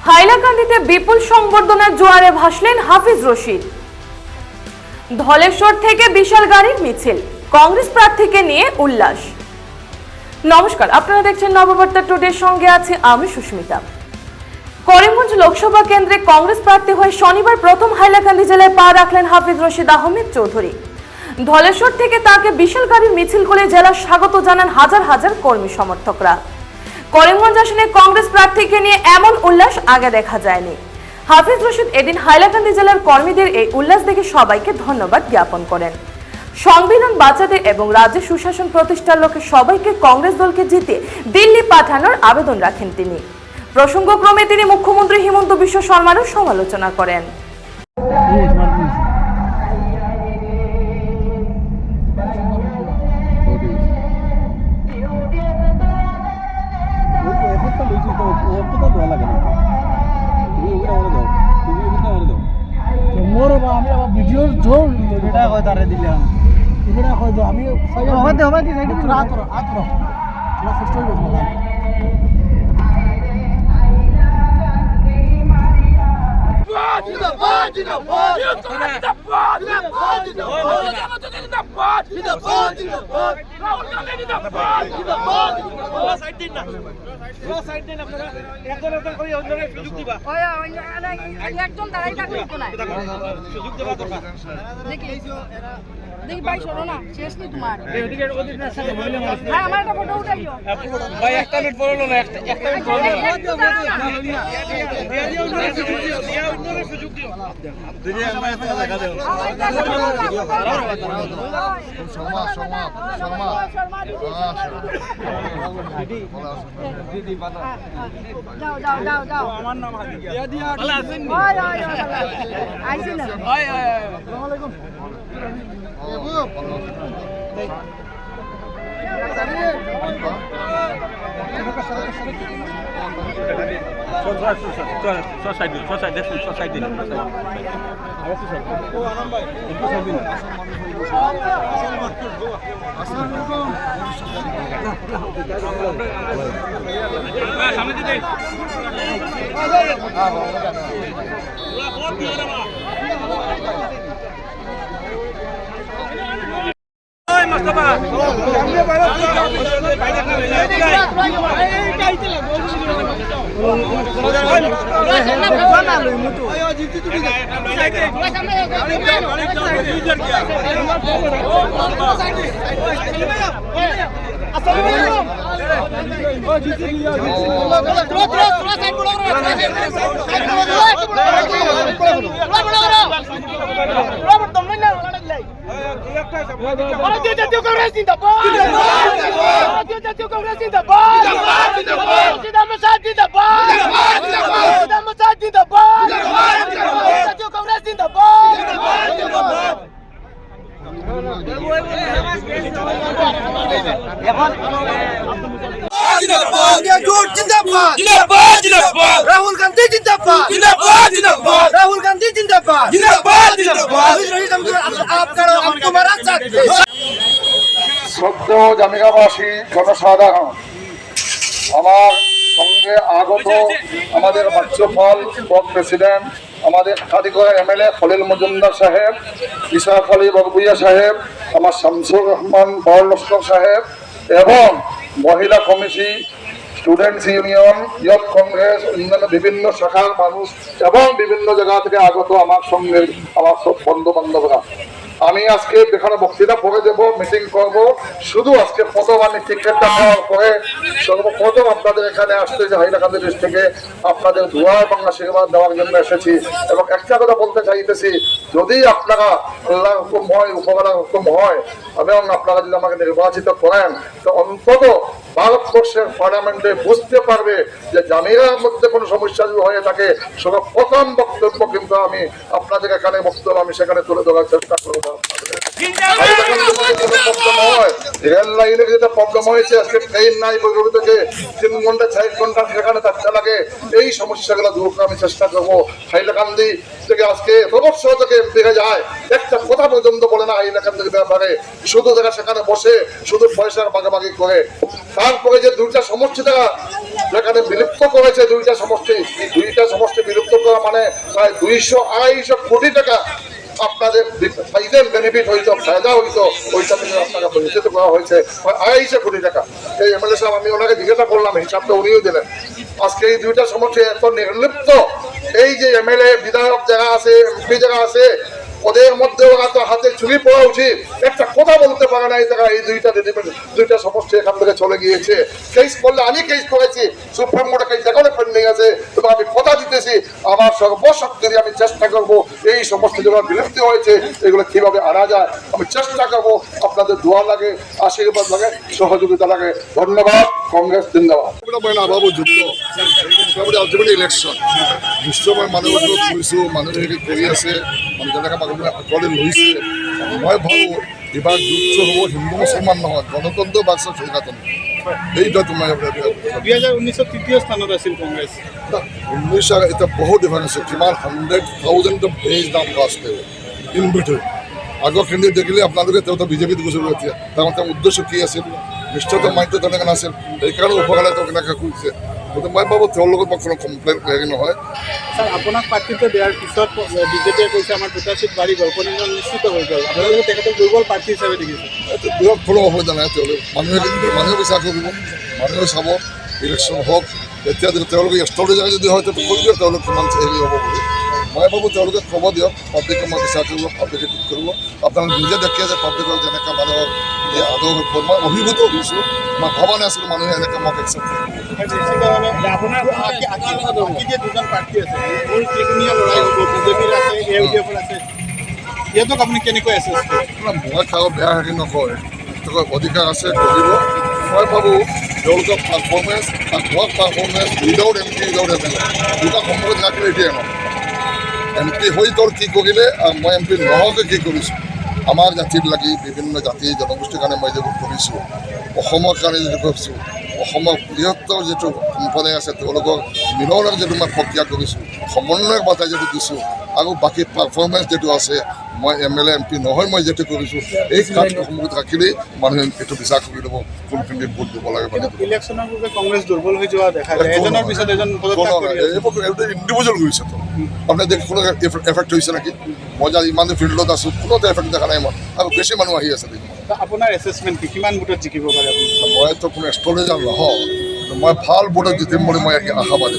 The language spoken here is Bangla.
হাইলাকান্দিতে বিপুল সংবর্ধনার জোয়ারে ভাসলেন হাফিজ রশিদ। ধলেশ্বর থেকে বিশাল গাড়ির মিছিল, কংগ্রেস প্রার্থীকে নিয়ে উল্লাস। নমস্কার, আপনারা দেখছেন নববার্তা টুডের সঙ্গে আছে আমি সুস্মিতা। করিমগঞ্জ লোকসভা কেন্দ্রে কংগ্রেস প্রার্থী হয়ে শনিবার প্রথম হাইলাকান্দি জেলায় পা রাখলেন হাফিজ রশিদ আহমেদ চৌধুরী। ধলেশ্বর থেকে তাকে বিশাল গাড়ির মিছিল করে জেলার স্বাগত জানান হাজার হাজার কর্মী সমর্থকরা। করিমগঞ্জ আসনে কংগ্রেস প্রার্থীকে নিয়ে এমন উল্লাস আগে দেখা যায়নি। হাফিজ রশিদ এদিন হাইলাকান্দি জেলার কর্মীদের এই উল্লাস দেখে সবাইকে ধন্যবাদ জ্ঞাপন করেন। সংবিধান বাঁচাতে এবং রাজ্যে সুশাসন প্রতিষ্ঠার লক্ষ্যে সবাইকে কংগ্রেস দলকে জিতে দিল্লি পাঠানোর আবেদন রাখেন তিনি। প্রসঙ্গক্রমে তিনি মুখ্যমন্ত্রী হিমন্ত বিশ্ব শর্মারও সমালোচনা করেন। আমি আবার ভিডিওর জোর এটা হয় তারে দিলাম এটা হয় আমি হবে হবে কি সাইড পুরো আতর পুরো ফিস্ট হয়ে গেছে দেখি ভাই শোনো না শেষ নেই তোমার ভাই আমার একটা ফটো উঠাইও ভাই একটা মিনিট বলো না একটা মিনিট বলো না সুযোগ দিও দিদি আমরা একটা দেখা দাও শর্মা দিদি বাতা যাও আমার নাম হাদি দিয়া ভালো আছেন আইছেন না আসসালামু আলাইকুম সামনে দিতে মাস্টারবা সামনে বাইরে राहुल गांधी जिंदाबाद राहुल गांधी जिंदाबाद आप तुम्हारा साथ শ্রদ্ধেয় জামিগাবাসী জনসাধারণ, আমার সঙ্গে আগত আমাদের বাচ্চফল ব্লক প্রেসিডেন্ট, আমাদের খাদিগড় এমএলএ খলিল মজুমদার সাহেব, ইসাক আলী বগবুইয়া সাহেব, আমার শামসুর রহমান বড়লস্কর সাহেব এবং মহিলা committee, students union, youth Congress, অন্যান্য বিভিন্ন শাখার মানুষ এবং বিভিন্ন জায়গা থেকে আগত আমার সঙ্গে আমার সব বন্ধু বান্ধবরা, আমি আজকে এখানে বক্তৃতা করে দেব, মিটিং করব। শুধু আজকে প্রথম আমি টিকিটটা পাওয়ার পরে সর্বপ্রথম আপনাদের এখানে আসতে যে হাইলাকান্দি ডিস্ট্রিক্ট থেকে আপনাদের দোয়া এবং আশীর্বাদ দেওয়ার জন্য এসেছি। এবং একটা কথা বলতে চাইতেছি, যদি আপনারা আল্লাহর হুকুম হয়, উপরওয়ালার হুকুম হয় এবং আপনারা যদি আমাকে নির্বাচিত করেন, তো অন্তত ভারতবর্ষের পার্লামেন্টে বুঝতে পারবে যে জামিরার মধ্যে কোনো সমস্যা যদি হয়ে থাকে, সর্বপ্রথম বক্তব্য কিন্তু আমি আপনাদের এখানে বক্তব্য আমি সেখানে তুলে ধরার চেষ্টা করবো। রেল লাইনে যেটা প্রবলেম হয়েছে, আজকে ট্রেন নাই বৈরবী থেকে 3 ঘন্টা 4 ঘন্টা সেখানে থাকতে লাগে। এই সমস্যাগুলো দূর করে আমি চেষ্টা করবো। হাইলাকান্দি থেকে আজকে প্রবর্ষ থেকে এমপিকে যায়, একটা কথা পর্যন্ত বলে না হাইলাকান্দির ব্যাপারে, শুধু তারা সেখানে বসে শুধু পয়সার ভাগাভাগি করে। তারপরে যে 2টা সমষ্টি তারা যেখানে বিলুপ্ত করেছে, 2টা সমষ্টি বিলুপ্ত করা মানে প্রায় 200-250 কোটি টাকা আপনাদের বেনিফিট হইতো, ফায়দা হইতো, ওইটা থেকে আপনাকে বঞ্চিত করা হয়েছে 250 কোটি টাকা। এই এমএলএ সাহেব, আমি ওনাকে জিজ্ঞাসা করলাম, হিসাবটা উনিও দিলেন। আজকে এই 2টা সমষ্টি এত নির্লিপ্ত, এই যে এমএলএ বিধায়ক যারা আছে, এমপি যারা আছে, ওদের মধ্যে ওরা তো হাতে চুরি পড়া উচিত। একটা কথা বলতে পারে নাই তারা। এই 2টা সমষ্টি এখান থেকে চলে গিয়েছে। কেস করলে আমি কেস করেছি, সুপ্রিম কোর্টে কেস এখনো পেন্ডিং আছে, এবং আমি কথা দিতেছি আমার সর্বশক্তি দিয়ে আমি চেষ্টা করবো এই সমস্ত যেগুলো বিলুপ্তি হয়েছে এগুলো কিভাবে আনা যায়। আমি চেষ্টা করবো। আপনাদের দোয়া লাগে, আশীর্বাদ লাগে, সহযোগিতা লাগে। ধন্যবাদ। কংগ্রেস জিন্দাবাদ। আভাবো যুদ্ধ আলটিমেটলি ইলেকশ্যন বিশ্বময় মানুহক কৈছোঁ, মানুহে কৰি আছে, মানুহ যেনেকৈ মানুহে আকোৱালি লৈছে। মই ভাবোঁ এইবাৰ যুদ্ধ হ'ব হিন্দু মুছলমান নহয়, গণতন্ত্ৰ বাক্স সনাতন। এইটো তোমাৰ 2019 তৃতীয় স্থানত আছিল কংগ্ৰেছ। 19 এতিয়া বহুত ডিফাৰেঞ্চ আছে। কিমান 100,000 ভেজ দাম কাষ্ট ইন বিটুইন। আগৰ কেন্দ্ৰীয় দেখিলে আপোনালোকে তেওঁতো বিজেপিত গুচি গ'ল। এতিয়া তাৰ উদ্দেশ্য কি আছিল? নিশ্চয়তা মাইণ্ডটো তেনেকৈ নাছিল, সেইকাৰণে উপকালে তেওঁ কেনেকৈ কৰিছে। গতিকে মই ভাবোঁ তেওঁৰ লগত মই কোনো কমপ্লেইন হেৰি নহয়। ছাৰ, আপোনাক প্ৰাৰ্থিত্ব দিয়াৰ পিছত বিজেপিয়ে কৈছে আমাৰ 2টা চিট বাঢ়ি গ'ল, পৰিণাম নিশ্চিত হৈ গ'ল। আপোনালোকে তেখেতক দুৰ্বল প্ৰাৰ্থী হিচাপে দেখিছে। এইটো বৃহৎ কোনো অসুবিধা নাই। মানুহে বিশ্বাস কৰিব, মানুহে চাব। ইলেকশ্যন হওক, এতিয়া যদি তেওঁলোকে ষ্ট্ৰেটেজি যদি হয় তেতিয়া কৈ দিয়ক তেওঁলোক কিমান হেৰি হ'ব বুলি। মই ভাবোঁ তেওঁলোকে ক'ব দিয়ক, পাব্লিকে মই বিশ্বাস কৰিব, পাব্লিকে ঠিক কৰিব। আপোনালোকে নিজে দেখি আছে পাব্লিকক যেনেকৈ মানুহক আদৰ মই অভিভূত হৈছোঁ। মই ভবা নাছিলোঁ মানুহে এনেকৈ মোক একচেপ্ট কৰিব। আপোনাৰ যে 2জন প্ৰাৰ্থী আছে, মোৰ ত্ৰিকোণীয়া লৰাই হ'ব, বিজেপিৰ আছে, AUDF আছে, সিহঁতক আপুনি কেনেকৈ এছেছ কৰে? মই কাৰো বেয়া হেৰি নকয়, তেওঁলোকৰ অধিকাৰ আছে, কৰিব। মই ভাবোঁ তেওঁলোকৰ performance without M P without MLA 2টা সম্পৰ্ক নাথাকিলে এতিয়াই নহয়। এম পি হৈ তোৰ কি কৰিলে আৰু মই এম পি নহওঁতে কি কৰিছোঁ, আমাৰ জাতিত লাগি বিভিন্ন জাতি জনগোষ্ঠীৰ কাৰণে মই যিবোৰ কৰিছোঁ, অসমৰ কাৰণে যিটো কৰিছোঁ, অসমৰ বৃহত্তৰ যিটো সম্প্ৰদায় আছে তেওঁলোকক মিলনৰ যিটো মই প্ৰক্ৰিয়া কৰিছোঁ, সমন্বয়ক বাটাই যিটো দিছোঁ, আৰু বাকী পাৰফৰ্মেঞ্চ যিটো আছে, মই এমএলএ এম পি নহয় মই যিটো কৰিছোঁ, এই কামসমূহ ৰাখিলেই মানুহে এইটো বিচাৰ কৰি ল'ব কোনখিনি ভোট দিব লাগে। ইলেকশ্যনৰ পূৰ্বে কংগ্ৰেছ দুৰ্বল হৈ যোৱা দেখা যায়, এজনৰ পিছত এজন এইবোৰ ইণ্ডিভিজুৱেল কৰিছে। তো আপোনাৰ দেখ কোনো এফেক্ট হৈছে নেকি? মই যে ইমান ফিল্ডত আছোঁ, কোনোতে এফেক্ট দেখা নাই মই, আৰু বেছি মানুহ আহি আছে। আপোনাৰ এছেছমেণ্ট কি, কিমান ভোটত জিকিব পাৰে? মইতো কোনো এষ্ট্ৰলজাৰ নহওঁ, মই ভাল ভোটত জিকিম বুলি মই আশাবাদী।